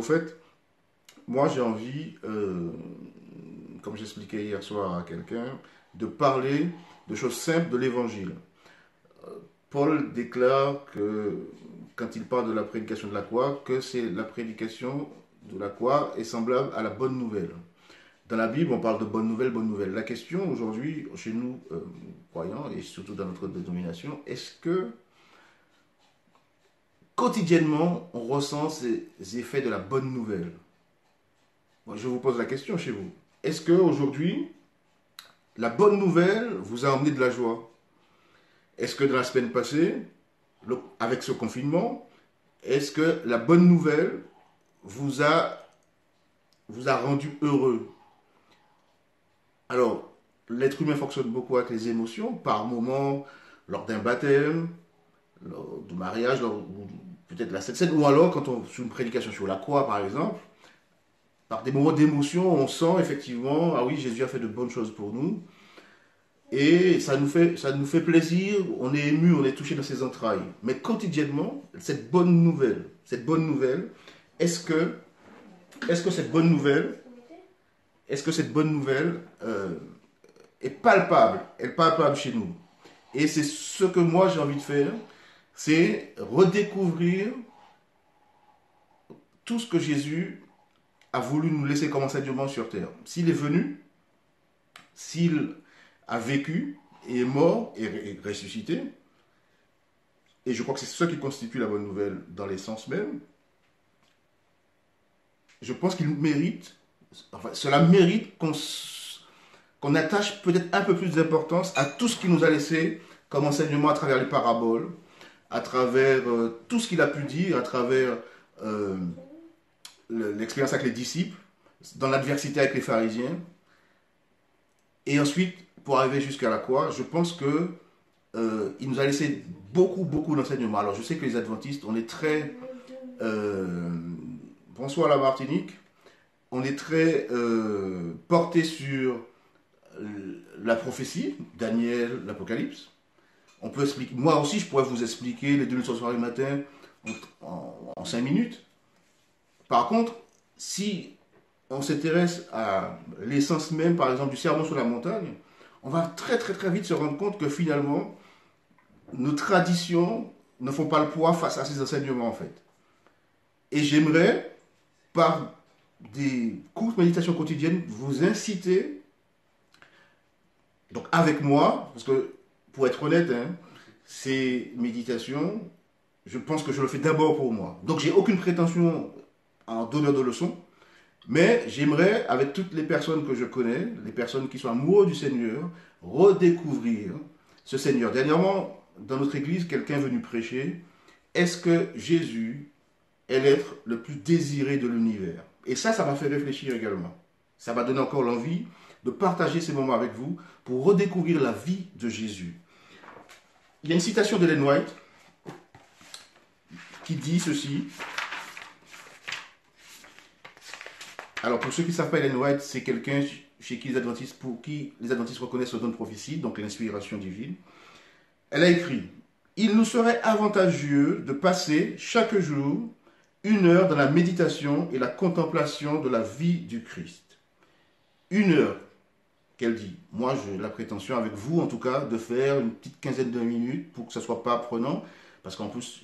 qu'au fait, moi j'ai envie, comme j'expliquais hier soir à quelqu'un, de parler de choses simples de l'évangile. Paul déclare que quand il parle de la prédication de la croix, que c'est la prédication de la croix est semblable à la bonne nouvelle. Dans la Bible, on parle de bonne nouvelle, bonne nouvelle. La question aujourd'hui, chez nous, croyants, et surtout dans notre dénomination, est-ce que quotidiennement, on ressent ces effets de la bonne nouvelle? Moi, je vous pose la question chez vous. Est-ce que aujourd'hui, la bonne nouvelle vous a emmené de la joie? Est-ce que dans la semaine passée, avec ce confinement, est-ce que la bonne nouvelle vous a, vous a rendu heureux? Alors, l'être humain fonctionne beaucoup avec les émotions, par moments, lors d'un baptême, lors du mariage, peut-être la Sainte Seine, ou alors quand on sur une prédication sur la croix, par exemple, par des moments d'émotion, on sent effectivement, ah oui, Jésus a fait de bonnes choses pour nous, et ça nous fait plaisir, on est ému, on est touché dans ses entrailles. Mais quotidiennement, cette bonne nouvelle, est-ce que, est-ce que cette bonne nouvelle, est-ce que cette bonne nouvelle est palpable, est palpable chez nous? Et c'est ce que moi j'ai envie de faire, c'est redécouvrir tout ce que Jésus a voulu nous laisser comme enseignement sur terre. S'il est venu, s'il a vécu et est mort et ressuscité, et je crois que c'est ce qui constitue la bonne nouvelle dans l'essence même, je pense qu'il mérite, enfin cela mérite qu'on attache peut-être un peu plus d'importance à tout ce qu'il nous a laissé comme enseignement à travers les paraboles, à travers tout ce qu'il a pu dire, à travers euh, l'expérience avec les disciples, dans l'adversité avec les pharisiens, et ensuite, pour arriver jusqu'à la croix, je pense que il nous a laissé beaucoup, beaucoup d'enseignements. Alors, je sais que les adventistes, on est très... bonsoir la Martinique. On est très porté sur la prophétie, Daniel, l'Apocalypse. On peut expliquer, moi aussi, je pourrais vous expliquer les 2 soir du matin en 5 minutes. Par contre, si on s'intéresse à l'essence même, par exemple, du sermon sur la montagne, on va très très très vite se rendre compte que finalement, nos traditions ne font pas le poids face à ces enseignements en fait. Et j'aimerais, par des courtes méditations quotidiennes, vous inciter, donc avec moi, parce que pour être honnête, hein, ces méditations, je pense que je le fais d'abord pour moi. Donc j'ai aucune prétention en donneur de leçons, mais j'aimerais, avec toutes les personnes que je connais, les personnes qui sont amoureuses du Seigneur, redécouvrir ce Seigneur. Dernièrement, dans notre église, quelqu'un est venu prêcher, est-ce que Jésus est l'être le plus désiré de l'univers? Et ça m'a fait réfléchir également. Ça m'a donné encore l'envie de partager ces moments avec vous pour redécouvrir la vie de Jésus. Il y a une citation d'Ellen White qui dit ceci. Alors, pour ceux qui ne savent pas, Ellen White, c'est quelqu'un chez qui pour qui les adventistes reconnaissent le don de prophétie, donc l'inspiration divine. Elle a écrit: il nous serait avantageux de passer chaque jour 1 heure dans la méditation et la contemplation de la vie du Christ. 1 heure, qu'elle dit. Moi, j'ai la prétention, avec vous en tout cas, de faire une petite quinzaine de minutes pour que ce ne soit pas prenant, parce qu'en plus,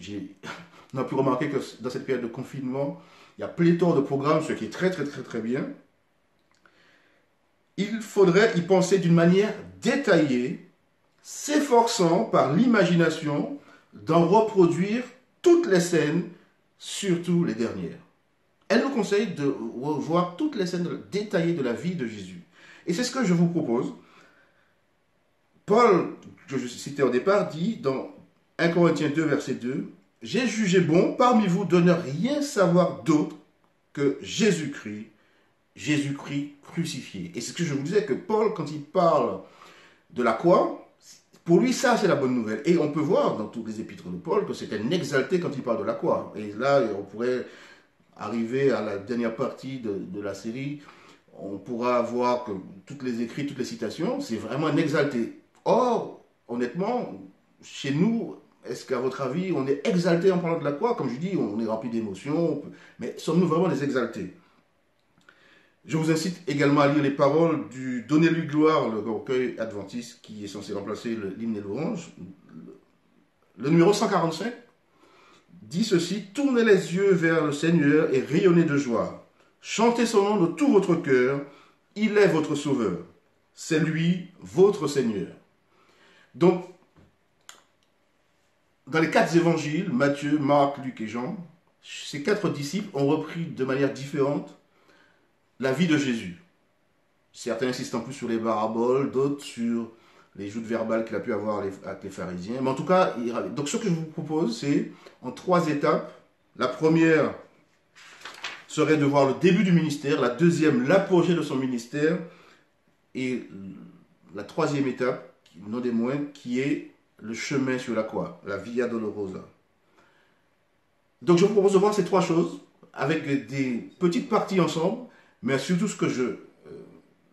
on a pu remarquer que dans cette période de confinement, il y a pléthore de programmes, ce qui est très très très très bien. Il faudrait y penser d'une manière détaillée, s'efforçant par l'imagination d'en reproduire toutes les scènes, surtout les dernières. Elle nous conseille de revoir toutes les scènes détaillées de la vie de Jésus. Et c'est ce que je vous propose. Paul, que je citais au départ, dit dans 1 Corinthiens 2, verset 2, « J'ai jugé bon parmi vous de ne rien savoir d'autre que Jésus-Christ, Jésus-Christ crucifié. » Et c'est ce que je vous disais, que Paul, quand il parle de la croix, pour lui, ça, c'est la bonne nouvelle. Et on peut voir dans tous les épîtres de Paul que c'est un exalté quand il parle de la croix. Et là, on pourrait arriver à la dernière partie de la série, on pourra voir que toutes les écrits, toutes les citations, c'est vraiment un exalté. Or, honnêtement, chez nous, est-ce qu'à votre avis, on est exalté en parlant de la croix? Comme je dis, on est rempli d'émotions, mais sommes-nous vraiment des exaltés? Je vous incite également à lire les paroles du Donnez-lui gloire, le recueil adventiste qui est censé remplacer l'hymne et l'orange. Le numéro 145 dit ceci: tournez les yeux vers le Seigneur et rayonnez de joie. Chantez son nom de tout votre cœur. Il est votre sauveur. C'est lui, votre Seigneur. Donc, dans les 4 évangiles, Matthieu, Marc, Luc et Jean, ces 4 disciples ont repris de manière différente la vie de Jésus. Certains insistant plus sur les paraboles, d'autres sur les joutes verbales qu'il a pu avoir avec les pharisiens. Mais en tout cas, donc ce que je vous propose, c'est en 3 étapes. La première serait de voir le début du ministère, la deuxième, l'apogée de son ministère, et la troisième étape, non des moindres, qui est le chemin sur la croix, la Via Dolorosa. Donc je vous propose de voir ces 3 choses, avec des petites parties ensemble, mais surtout ce que je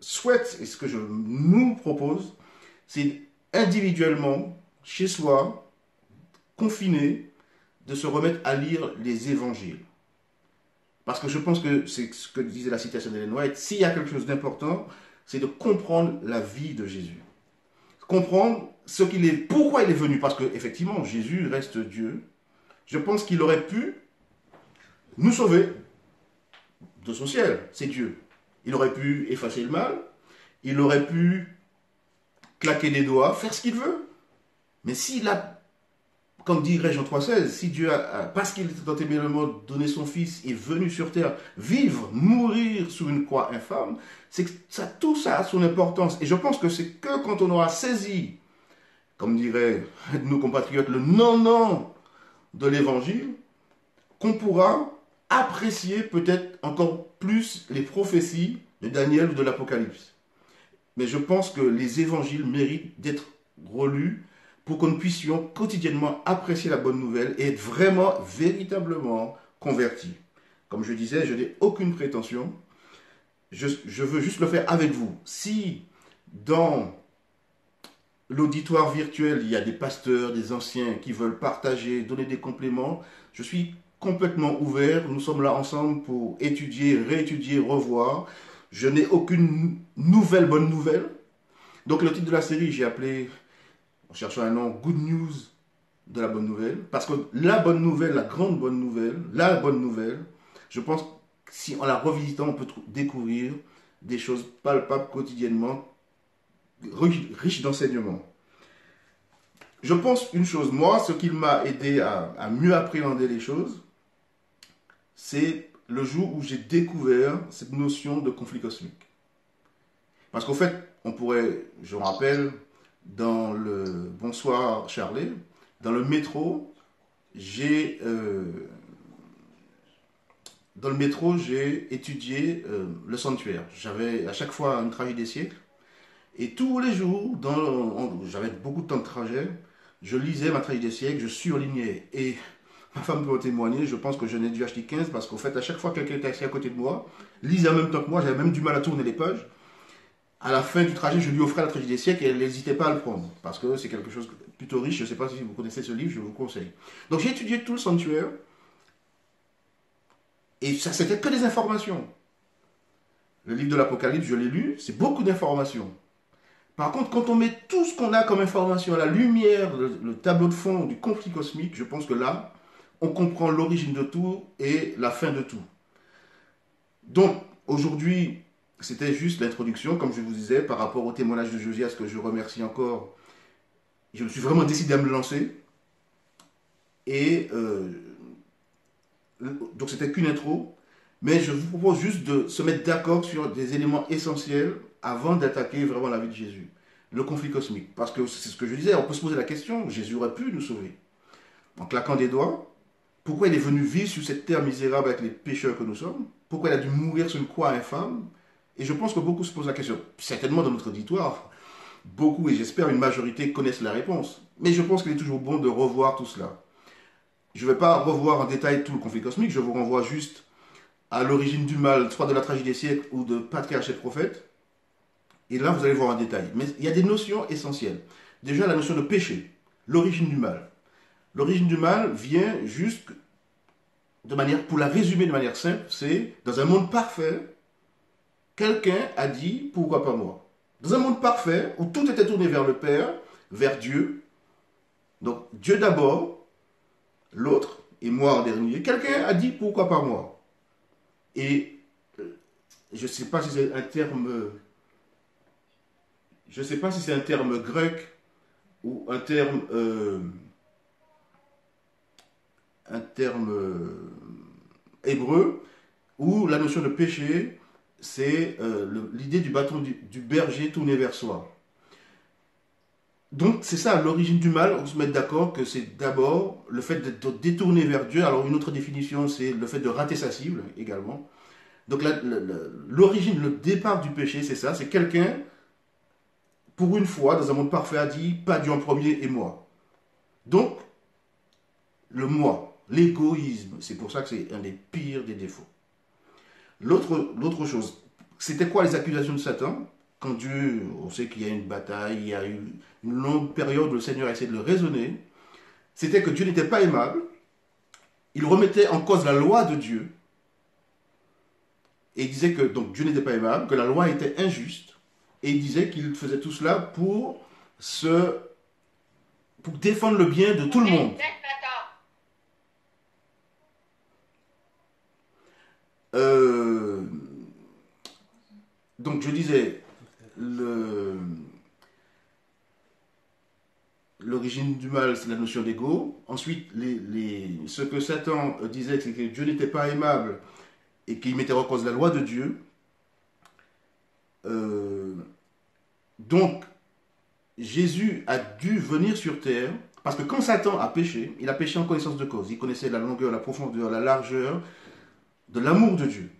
souhaite et ce que je nous propose, c'est individuellement, chez soi, confiné, de se remettre à lire les évangiles. Parce que je pense que c'est ce que disait la citation d'Ellen White, s'il y a quelque chose d'important, c'est de comprendre la vie de Jésus. Comprendre ce qu'il est, pourquoi il est venu, parce qu'effectivement, Jésus reste Dieu. Je pense qu'il aurait pu nous sauver de son ciel, c'est Dieu. Il aurait pu effacer le mal, il aurait pu claquer des doigts, faire ce qu'il veut. Mais s'il a, comme dit Jean 3,16, si Dieu parce qu'il était tant aimé le monde, donné son Fils, est venu sur terre, vivre, mourir sur une croix infâme, c'est que tout ça a son importance. Et je pense que c'est que quand on aura saisi, comme diraient nos compatriotes, le non-non de l'Évangile, qu'on pourra apprécier peut-être encore plus les prophéties de Daniel ou de l'Apocalypse. Mais je pense que les évangiles méritent d'être relus pour que nous puissions quotidiennement apprécier la bonne nouvelle et être vraiment, véritablement convertis. Comme je disais, je n'ai aucune prétention. Je veux juste le faire avec vous. Si dans l'auditoire virtuel, il y a des pasteurs, des anciens qui veulent partager, donner des compléments, je suis complètement ouvert. Nous sommes là ensemble pour étudier, réétudier, revoir. Je n'ai aucune nouvelle bonne nouvelle. Donc le titre de la série, j'ai appelé, en cherchant un nom, Good News de la bonne nouvelle. Parce que la bonne nouvelle, la grande bonne nouvelle, la bonne nouvelle, je pense que si en la revisitant, on peut découvrir des choses palpables quotidiennement, riches d'enseignements. Je pense une chose, moi, ce qui m'a aidé à mieux appréhender les choses, c'est le jour où j'ai découvert cette notion de conflit cosmique. Parce qu'en fait, on pourrait, je me rappelle, dans le Bonsoir Charlet, dans le métro, j'ai étudié le sanctuaire. J'avais à chaque fois une tragédie des siècles. Et tous les jours, j'avais beaucoup de temps de trajet, je lisais ma tragédie des siècles, je surlignais. Et ma femme peut en témoigner, je pense que je n'ai dû acheter 15 parce qu'en fait, à chaque fois que quelqu'un était assis à côté de moi, lisait en même temps que moi, j'avais même du mal à tourner les pages. À la fin du trajet, je lui offrais la tragédie des siècles et elle n'hésitait pas à le prendre. Parce que c'est quelque chose de plutôt riche, je ne sais pas si vous connaissez ce livre, je vous conseille. Donc j'ai étudié tout le sanctuaire et ça, c'était que des informations. Le livre de l'Apocalypse, je l'ai lu, c'est beaucoup d'informations. Par contre, quand on met tout ce qu'on a comme information à la lumière, le tableau de fond du conflit cosmique, je pense que là, on comprend l'origine de tout et la fin de tout. Donc, aujourd'hui, c'était juste l'introduction, comme je vous disais, par rapport au témoignage de Josias, que je remercie encore. Je me suis vraiment décidé à me lancer. Et donc, c'était qu'une intro. Mais je vous propose juste de se mettre d'accord sur des éléments essentiels avant d'attaquer vraiment la vie de Jésus. Le conflit cosmique. Parce que c'est ce que je disais, on peut se poser la question, Jésus aurait pu nous sauver. En claquant des doigts, pourquoi il est venu vivre sur cette terre misérable avec les pécheurs que nous sommes? Pourquoi il a dû mourir sur une croix infâme? Et je pense que beaucoup se posent la question. Certainement dans notre auditoire, beaucoup, et j'espère une majorité, connaissent la réponse. Mais je pense qu'il est toujours bon de revoir tout cela. Je ne vais pas revoir en détail tout le conflit cosmique, je vous renvoie juste à l'origine du mal, soit de la tragédie des siècles ou de Patriarche et Prophète. Et là, vous allez voir en détail. Mais il y a des notions essentielles. Déjà, la notion de péché, l'origine du mal. L'origine du mal vient juste de manière, pour la résumer de manière simple, c'est dans un monde parfait, quelqu'un a dit pourquoi pas moi. Dans un monde parfait où tout était tourné vers le Père, vers Dieu, donc Dieu d'abord, l'autre et moi en dernier, quelqu'un a dit pourquoi pas moi. Et je ne sais pas si c'est un terme, je sais pas si c'est un terme grec ou un terme hébreu, où la notion de péché, c'est l'idée du bâton du berger tourné vers soi. Donc c'est ça l'origine du mal, on se met d'accord que c'est d'abord le fait de détourner vers Dieu. Alors une autre définition, c'est le fait de rater sa cible également. Donc l'origine, le départ du péché, c'est ça, c'est quelqu'un, pour une fois, dans un monde parfait, a dit, pas Dieu en premier et moi. Donc, le moi, l'égoïsme, c'est pour ça que c'est un des pires des défauts. L'autre chose, c'était quoi les accusations de Satan? Quand Dieu, on sait qu'il y a une bataille, il y a eu une longue période où le Seigneur a essayé de le raisonner, c'était que Dieu n'était pas aimable, il remettait en cause la loi de Dieu, et il disait que donc Dieu n'était pas aimable, que la loi était injuste, et il disait qu'il faisait tout cela pour défendre le bien de tout le monde. Donc je disais, l'origine du mal, c'est la notion d'ego. Ensuite, ce que Satan disait, c'est que Dieu n'était pas aimable et qu'il mettait en cause la loi de Dieu. Donc, Jésus a dû venir sur terre, parce que quand Satan a péché, il a péché en connaissance de cause. Il connaissait la longueur, la profondeur, la largeur de l'amour de Dieu.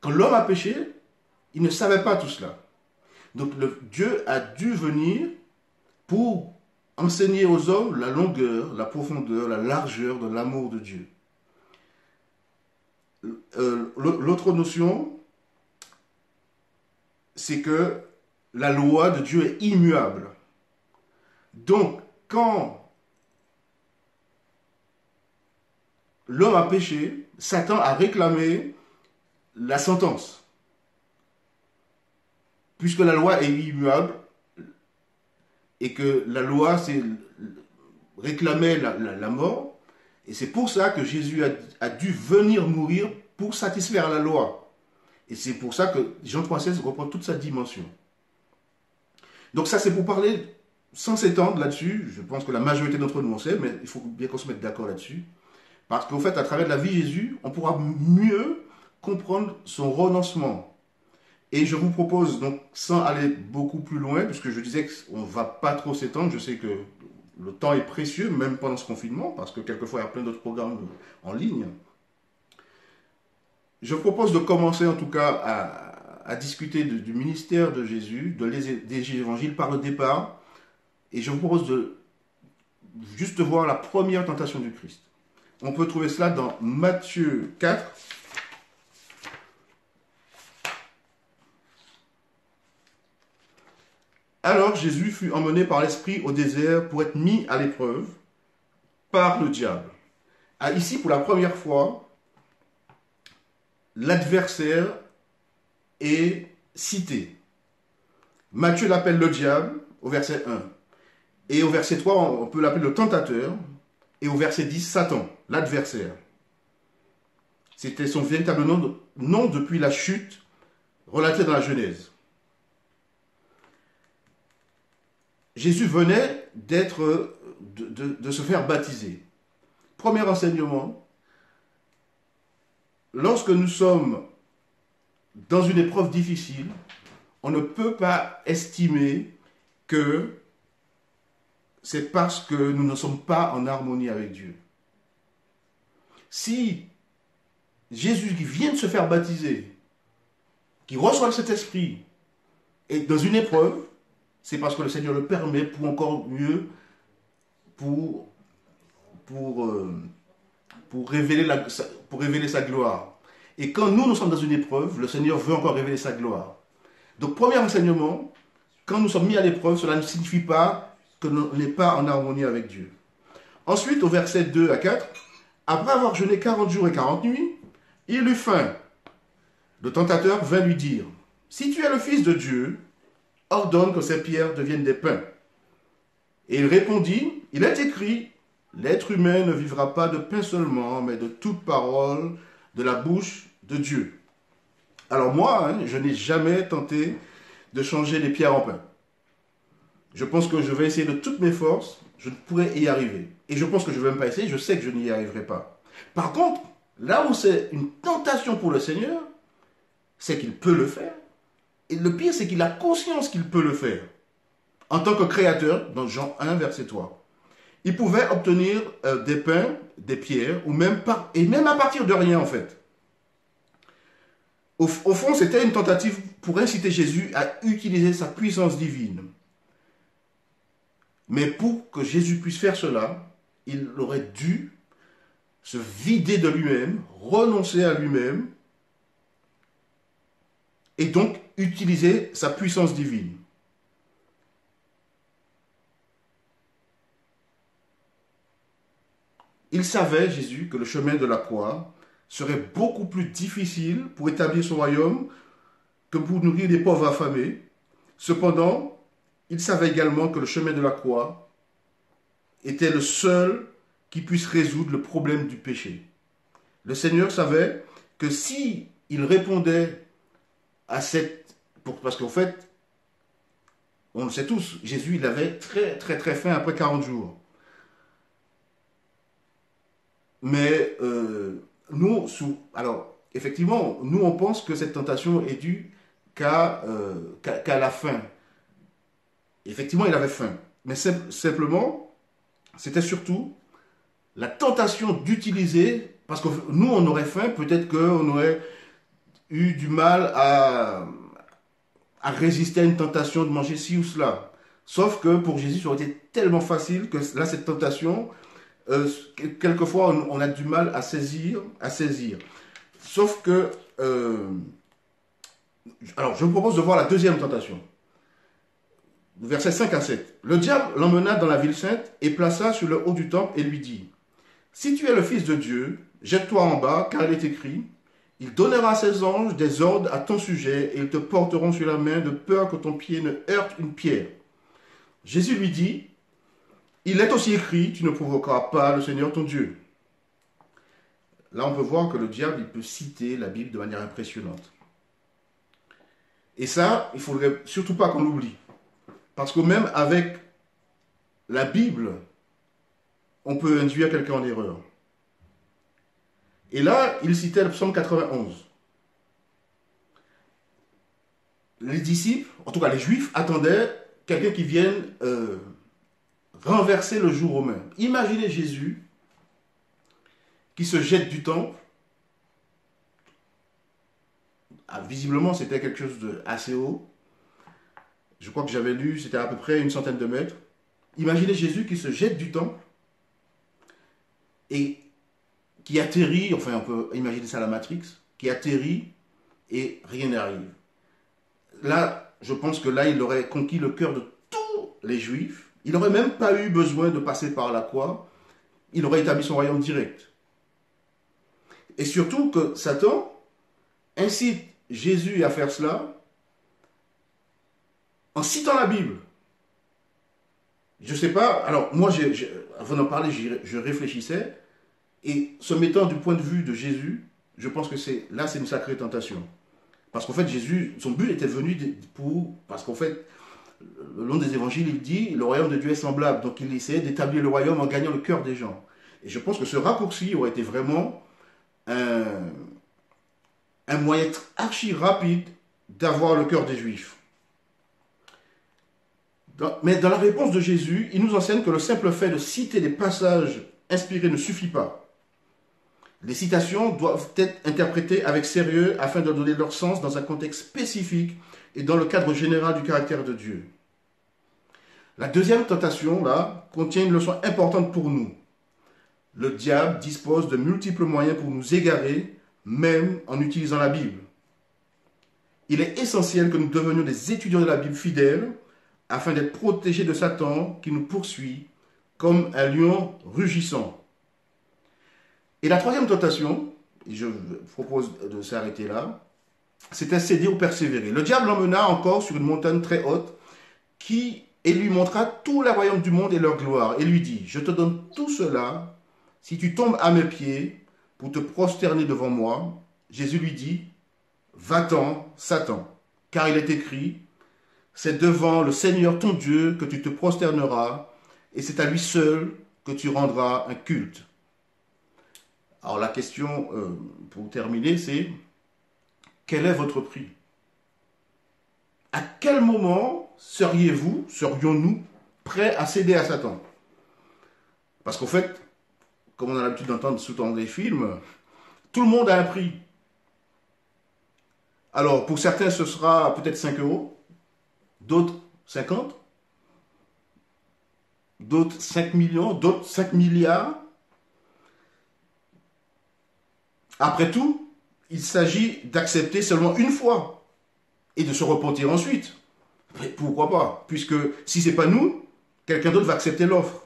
Quand l'homme a péché, il ne savait pas tout cela. Donc Dieu a dû venir pour enseigner aux hommes la longueur, la profondeur, la largeur de l'amour de Dieu. L'autre notion, c'est que la loi de Dieu est immuable. Donc, quand l'homme a péché, Satan a réclamé la sentence. Puisque la loi est immuable et que la loi réclamait la mort, et c'est pour ça que Jésus a dû venir mourir pour satisfaire la loi. Et c'est pour ça que Jean 3,16 reprend toute sa dimension. Donc ça, c'est pour parler sans s'étendre là-dessus. Je pense que la majorité d'entre nous en sait, mais il faut bien qu'on se mette d'accord là-dessus. Parce qu'au fait, à travers la vie de Jésus, on pourra mieux comprendre son renoncement. Et je vous propose, donc, sans aller beaucoup plus loin, puisque je disais qu'on ne va pas trop s'étendre, je sais que le temps est précieux, même pendant ce confinement, parce que quelquefois, il y a plein d'autres programmes en ligne. Je propose de commencer, en tout cas, à discuter du ministère de Jésus, des évangiles par le départ, et je vous propose de juste voir la première tentation du Christ. On peut trouver cela dans Matthieu 4, alors Jésus fut emmené par l'Esprit au désert pour être mis à l'épreuve par le diable. Ah, ici, pour la première fois, l'adversaire est cité. Matthieu l'appelle le diable au verset 1. Et au verset 3, on peut l'appeler le tentateur. Et au verset 10, Satan, l'adversaire. C'était son véritable nom depuis la chute relatée dans la Genèse. Jésus venait de se faire baptiser. Premier enseignement, lorsque nous sommes dans une épreuve difficile, on ne peut pas estimer que c'est parce que nous ne sommes pas en harmonie avec Dieu. Si Jésus qui vient de se faire baptiser, qui reçoit cet esprit, est dans une épreuve, c'est parce que le Seigneur le permet pour encore mieux, pour révéler sa gloire. Et quand nous sommes dans une épreuve, le Seigneur veut encore révéler sa gloire. Donc, premier enseignement, quand nous sommes mis à l'épreuve, cela ne signifie pas que l'on n'est pas en harmonie avec Dieu. Ensuite, au verset 2 à 4, après avoir jeûné 40 jours et 40 nuits, il eut faim. Le tentateur vint lui dire, si tu es le Fils de Dieu, ordonne que ces pierres deviennent des pains. Et il répondit, il est écrit, l'être humain ne vivra pas de pain seulement, mais de toute parole de la bouche de Dieu. Alors moi, je n'ai jamais tenté de changer les pierres en pain. Je pense que je vais essayer de toutes mes forces, je ne pourrai y arriver. Et je pense que je ne vais même pas essayer, je sais que je n'y arriverai pas. Par contre, là où c'est une tentation pour le Seigneur, c'est qu'il peut le faire. Et le pire, c'est qu'il a conscience qu'il peut le faire. En tant que créateur, dans Jean 1, verset 3. Il pouvait obtenir des pains, des pierres, ou même et même à partir de rien en fait. Au fond, c'était une tentative pour inciter Jésus à utiliser sa puissance divine. Mais pour que Jésus puisse faire cela, il aurait dû se vider de lui-même, renoncer à lui-même, et donc utiliser sa puissance divine. Il savait, Jésus, que le chemin de la croix serait beaucoup plus difficile pour établir son royaume que pour nourrir des pauvres affamés. Cependant, il savait également que le chemin de la croix était le seul qui puisse résoudre le problème du péché. Le Seigneur savait que si il répondait à cette... Parce qu'en fait, on le sait tous, Jésus, il avait très faim après 40 jours. Mais alors, effectivement, nous, on pense que cette tentation est due qu'à la faim. Effectivement, il avait faim. Mais simplement, c'était surtout la tentation d'utiliser, parce que nous, on aurait faim, peut-être qu'on aurait eu du mal à résister à une tentation de manger ci ou cela. Sauf que pour Jésus, ça aurait été tellement facile que là, cette tentation... quelquefois, on a du mal à saisir. Sauf que... alors, je vous propose de voir la deuxième tentation. Versets 5 à 7. Le diable l'emmena dans la ville sainte et plaça sur le haut du temple et lui dit, si tu es le Fils de Dieu, jette-toi en bas, car il est écrit, il donnera à ses anges des ordres à ton sujet et ils te porteront sur la main de peur que ton pied ne heurte une pierre. Jésus lui dit, il est aussi écrit, tu ne provoqueras pas le Seigneur ton Dieu. Là, on peut voir que le diable, il peut citer la Bible de manière impressionnante. Et ça, il ne faudrait surtout pas qu'on l'oublie. Parce que même avec la Bible, on peut induire quelqu'un en erreur. Et là, il citait le psaume 91. Les disciples, en tout cas les Juifs, attendaient quelqu'un qui vienne... renverser le joug romain. Imaginez Jésus qui se jette du temple. Ah, visiblement, c'était quelque chose d'assez haut. Je crois que j'avais lu, c'était à peu près une centaine de mètres. Imaginez Jésus qui se jette du temple et qui atterrit, enfin on peut imaginer ça à la Matrix, qui atterrit et rien n'arrive. Là, je pense que là, il aurait conquis le cœur de tous les Juifs. Il n'aurait même pas eu besoin de passer par la croix. Il aurait établi son royaume direct. Et surtout que Satan incite Jésus à faire cela en citant la Bible. Je ne sais pas, alors moi, avant d'en parler, je réfléchissais, et se mettant du point de vue de Jésus, je pense que c'est une sacrée tentation. Parce qu'en fait, Jésus, son but était venu parce qu'en fait, le long des évangiles, il dit, le royaume de Dieu est semblable. Donc il essayait d'établir le royaume en gagnant le cœur des gens. Et je pense que ce raccourci aurait été vraiment un moyen archi rapide d'avoir le cœur des Juifs. Mais dans la réponse de Jésus, il nous enseigne que le simple fait de citer des passages inspirés ne suffit pas. Les citations doivent être interprétées avec sérieux afin de donner leur sens dans un contexte spécifique et dans le cadre général du caractère de Dieu. La deuxième tentation, là, contient une leçon importante pour nous. Le diable dispose de multiples moyens pour nous égarer, même en utilisant la Bible. Il est essentiel que nous devenions des étudiants de la Bible fidèles afin d'être protégés de Satan qui nous poursuit comme un lion rugissant. Et la troisième tentation, et je propose de s'arrêter là, c'était céder ou persévérer. Le diable l'emmena encore sur une montagne très haute et lui montra tous les royaumes du monde et leur gloire, et lui dit, je te donne tout cela si tu tombes à mes pieds pour te prosterner devant moi. Jésus lui dit, va-t'en, Satan, car il est écrit, c'est devant le Seigneur ton Dieu que tu te prosterneras, et c'est à lui seul que tu rendras un culte. Alors la question, pour terminer, c'est, quel est votre prix? À quel moment serions-nous prêts à céder à Satan? Parce qu'en fait, comme on a l'habitude d'entendre sous-tendre les films, tout le monde a un prix. Alors, pour certains, ce sera peut-être 5 euros, d'autres 50, d'autres 5 millions, d'autres 5 milliards. Après tout, il s'agit d'accepter seulement une fois et de se repentir ensuite. Mais pourquoi pas? Puisque si ce n'est pas nous, quelqu'un d'autre va accepter l'offre.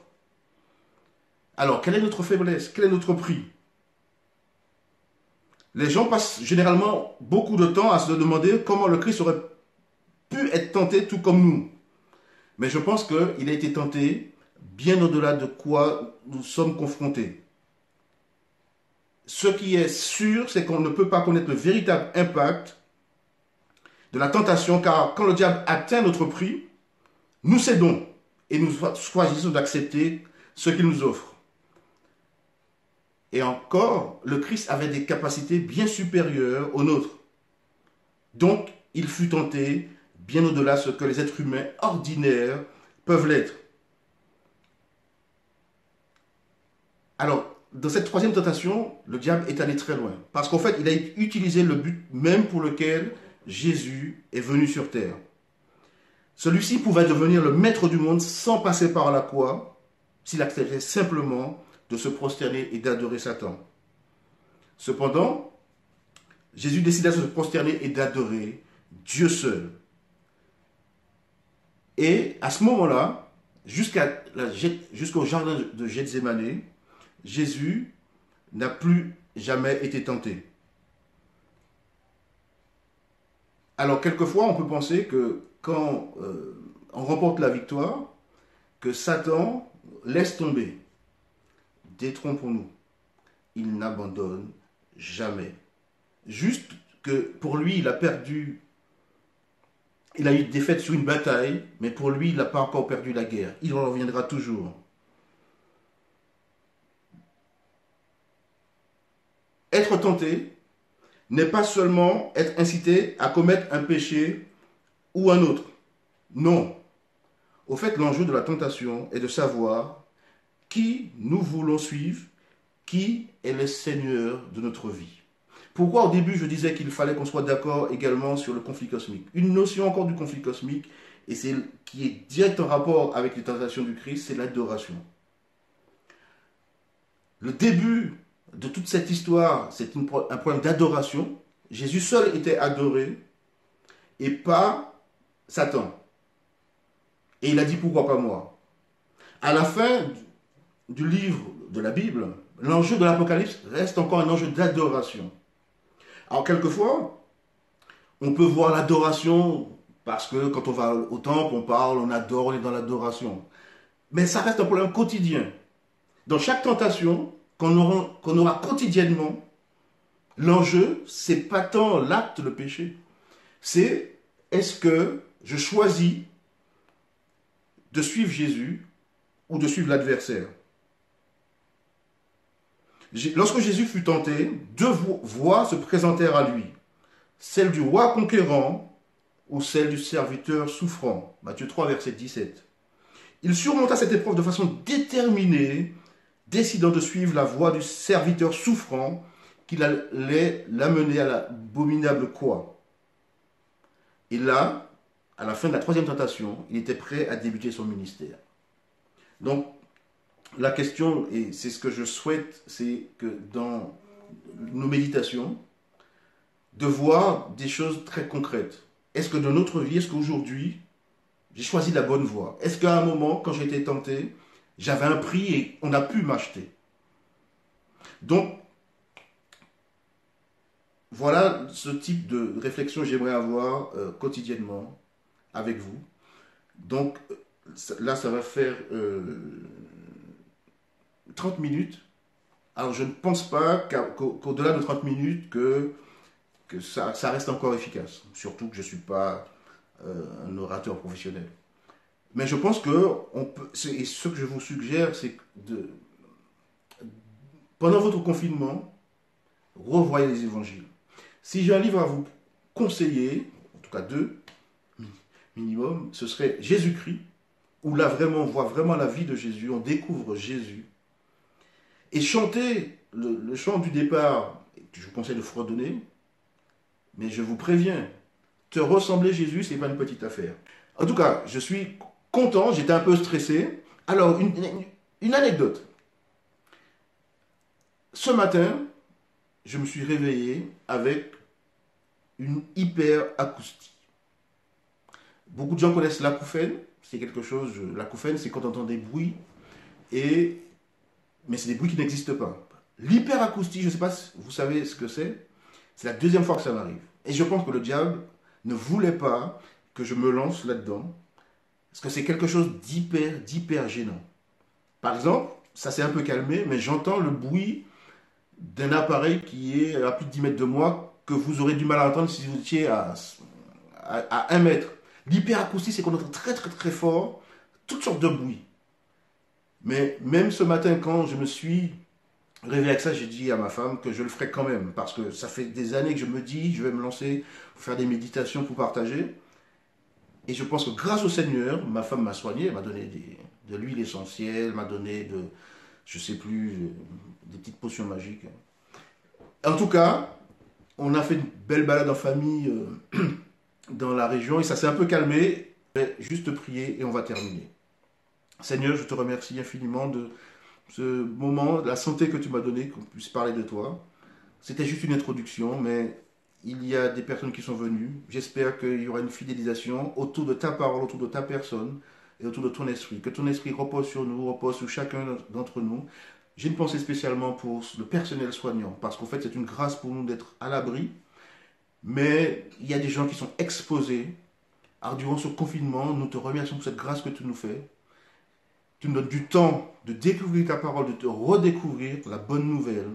Alors, quelle est notre faiblesse? Quel est notre prix? Les gens passent généralement beaucoup de temps à se demander comment le Christ aurait pu être tenté tout comme nous. Mais je pense qu'il a été tenté bien au-delà de quoi nous sommes confrontés. Ce qui est sûr, c'est qu'on ne peut pas connaître le véritable impact de la tentation, car quand le diable atteint notre prix, nous cédons et nous choisissons d'accepter ce qu'il nous offre. Et encore, le Christ avait des capacités bien supérieures aux nôtres. Donc, il fut tenté bien au-delà de ce que les êtres humains ordinaires peuvent l'être. Alors, dans cette troisième tentation, le diable est allé très loin. Parce qu'en fait, il a utilisé le but même pour lequel Jésus est venu sur terre. Celui-ci pouvait devenir le maître du monde sans passer par la croix, s'il acceptait simplement de se prosterner et d'adorer Satan. Cependant, Jésus décida de se prosterner et d'adorer Dieu seul. Et à ce moment-là, jusqu'au jardin de Gethsémani, Jésus n'a plus jamais été tenté. Alors, quelquefois, on peut penser que quand on remporte la victoire, que Satan laisse tomber. Détrompons-nous. Il n'abandonne jamais. Juste que pour lui, il a perdu, il a eu une défaite sur une bataille, mais pour lui, il n'a pas encore perdu la guerre. Il en reviendra toujours. Être tenté n'est pas seulement être incité à commettre un péché ou un autre. Non. Au fait, l'enjeu de la tentation est de savoir qui nous voulons suivre, qui est le Seigneur de notre vie. Pourquoi au début je disais qu'il fallait qu'on soit d'accord également sur le conflit cosmique? Une notion encore du conflit cosmique, et c'est qui est direct en rapport avec les tentations du Christ, c'est l'adoration. Le début de toute cette histoire, c'est un problème d'adoration. Jésus seul était adoré et pas Satan. Et il a dit pourquoi pas moi. À la fin du livre de la Bible, l'enjeu de l'Apocalypse reste encore un enjeu d'adoration. Alors quelquefois, on peut voir l'adoration parce que quand on va au temple, on parle, on adore, on est dans l'adoration. Mais ça reste un problème quotidien. Dans chaque tentation qu'on aura quotidiennement, l'enjeu, c'est pas tant l'acte, le péché. C'est est-ce que je choisis de suivre Jésus ou de suivre l'adversaire? Lorsque Jésus fut tenté, deux voies se présentèrent à lui. Celle du roi conquérant ou celle du serviteur souffrant. Matthieu 3, verset 17. Il surmonta cette épreuve de façon déterminée, décidant de suivre la voie du serviteur souffrant qui allait l'amener à l'abominable croix. Et là, à la fin de la troisième tentation, il était prêt à débuter son ministère. Donc, la question, et c'est ce que je souhaite, c'est que dans nos méditations, de voir des choses très concrètes. Est-ce que dans notre vie, est-ce qu'aujourd'hui, j'ai choisi la bonne voie? Est-ce qu'à un moment, quand j'ai été tenté, J'avais un prix et on a pu m'acheter. Donc, voilà ce type de réflexion que j'aimerais avoir quotidiennement avec vous. Donc, là, ça va faire 30 minutes. Alors, je ne pense pas qu'au-delà de 30 minutes, que ça reste encore efficace. Surtout que je ne suis pas un orateur professionnel. Mais je pense que et ce que je vous suggère, c'est pendant votre confinement, revoyez les évangiles. Si j'ai un livre à vous conseiller, en tout cas deux minimum, ce serait Jésus-Christ, où là vraiment on voit vraiment la vie de Jésus, on découvre Jésus. Et chanter le chant du départ, que je vous conseille de fredonner, mais je vous préviens, te ressembler Jésus, c'est pas une petite affaire. En tout cas, je suis content, j'étais un peu stressé. Alors, une anecdote. Ce matin, je me suis réveillé avec une hyperacoustie. Beaucoup de gens connaissent l'acouphène. C'est quelque chose, l'acouphène, c'est quand on entend des bruits, mais c'est des bruits qui n'existent pas. L'hyperacoustie, je ne sais pas si vous savez ce que c'est. C'est la deuxième fois que ça m'arrive. Et je pense que le diable ne voulait pas que je me lance là-dedans, parce que c'est quelque chose d'hyper gênant. Par exemple, ça s'est un peu calmé, mais j'entends le bruit d'un appareil qui est à plus de 10 mètres de moi, que vous aurez du mal à entendre si vous étiez à 1 mètre. L'hyperacoustie, c'est qu'on entend très fort toutes sortes de bruits. Mais même ce matin, quand je me suis réveillé avec ça, j'ai dit à ma femme que je le ferais quand même, parce que ça fait des années que je me dis, je vais me lancer pour faire des méditations, pour partager. Et je pense que grâce au Seigneur, ma femme m'a soigné, elle m'a donné de l'huile essentielle, m'a donné je sais plus, des petites potions magiques. En tout cas, on a fait une belle balade en famille dans la région et ça s'est un peu calmé. Je vais juste prier et on va terminer. Seigneur, je te remercie infiniment de ce moment, de la santé que tu m'as donné, qu'on puisse parler de toi. C'était juste une introduction, mais il y a des personnes qui sont venues. J'espère qu'il y aura une fidélisation autour de ta parole, autour de ta personne et autour de ton esprit. Que ton esprit repose sur nous, repose sur chacun d'entre nous. J'ai une pensée spécialement pour le personnel soignant, parce qu'en fait, c'est une grâce pour nous d'être à l'abri, mais il y a des gens qui sont exposés. Alors, durant ce confinement, nous te remercions pour cette grâce que tu nous fais. Tu nous donnes du temps de découvrir ta parole, de te redécouvrir la bonne nouvelle.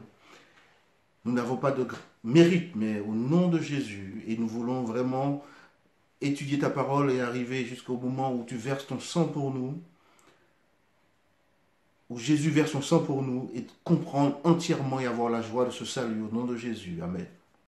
Nous n'avons pas de mérite, mais au nom de Jésus, et nous voulons vraiment étudier ta parole et arriver jusqu'au moment où tu verses ton sang pour nous, où Jésus verse son sang pour nous, et comprendre entièrement et avoir la joie de ce salut au nom de Jésus. Amen.